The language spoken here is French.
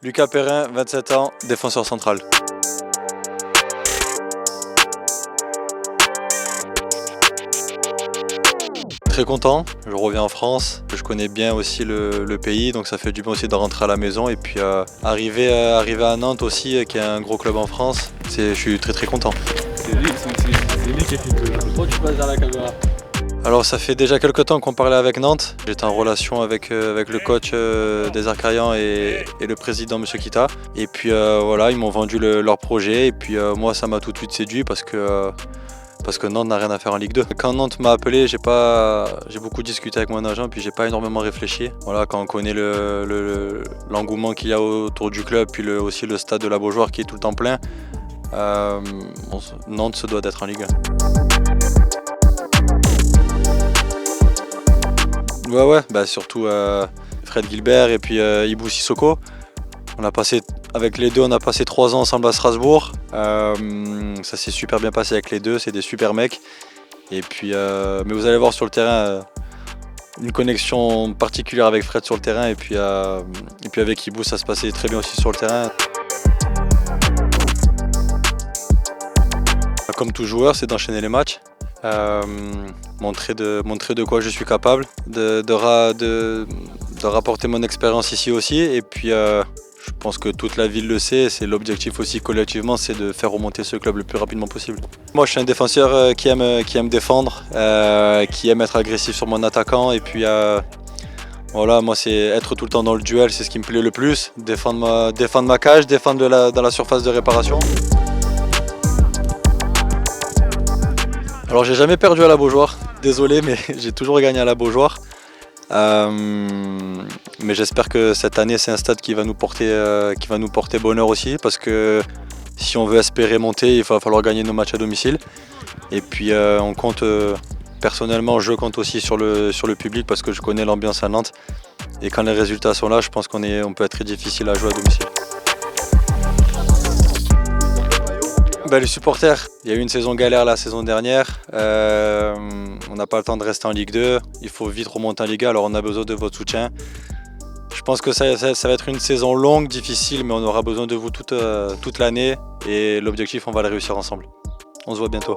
Lucas Perrin, 27 ans, défenseur central. Très content, je reviens en France, je connais bien aussi le pays, donc ça fait du bien aussi de rentrer à la maison et puis arriver à Nantes aussi, qui est un gros club en France, je suis très content. C'est lui qui est Pourquoi tu passes vers la caméra? Alors ça fait déjà quelques temps qu'on parlait avec Nantes, j'étais en relation avec le coach des Arcarians et le président M. Kita. Et puis voilà, ils m'ont vendu leur projet et puis moi ça m'a tout de suite séduit parce que Nantes n'a rien à faire en Ligue 2. Quand Nantes m'a appelé, j'ai beaucoup discuté avec mon agent puis j'ai pas énormément réfléchi. Voilà, quand on connaît l'engouement qu'il y a autour du club puis aussi le stade de la Beaujoire qui est tout le temps plein, Nantes se doit d'être en Ligue 1. Ouais, bah surtout Fred Gilbert et puis Ibou Sissoko. Avec les deux, on a passé 3 ans ensemble à Strasbourg. Ça s'est super bien passé avec les deux, c'est des super mecs. Et puis, mais vous allez voir sur le terrain une connexion particulière avec Fred sur le terrain et puis avec Ibou, ça se passait très bien aussi sur le terrain. Comme tout joueur, c'est d'enchaîner les matchs. Montrer de quoi je suis capable, de rapporter mon expérience ici aussi et puis je pense que toute la ville le sait, c'est l'objectif aussi collectivement, c'est de faire remonter ce club le plus rapidement possible. Moi je suis un défenseur qui aime défendre, qui aime être agressif sur mon attaquant et puis voilà, moi c'est être tout le temps dans le duel, c'est ce qui me plaît le plus, défendre ma cage, défendre dans la surface de réparation. Alors j'ai jamais perdu à la Beaujoire, désolé mais j'ai toujours gagné à la Beaujoire. Mais j'espère que cette année c'est un stade qui va nous porter bonheur aussi parce que si on veut espérer monter il va falloir gagner nos matchs à domicile. Et puis on compte, personnellement je compte aussi sur le public parce que je connais l'ambiance à Nantes et quand les résultats sont là je pense qu'on peut être très difficile à jouer à domicile. Les supporters, il y a eu une saison galère la saison dernière, on n'a pas le temps de rester en Ligue 2, il faut vite remonter en Ligue 1, alors on a besoin de votre soutien. Je pense que ça va être une saison longue, difficile, mais on aura besoin de vous toute l'année et l'objectif on va le réussir ensemble. On se voit bientôt.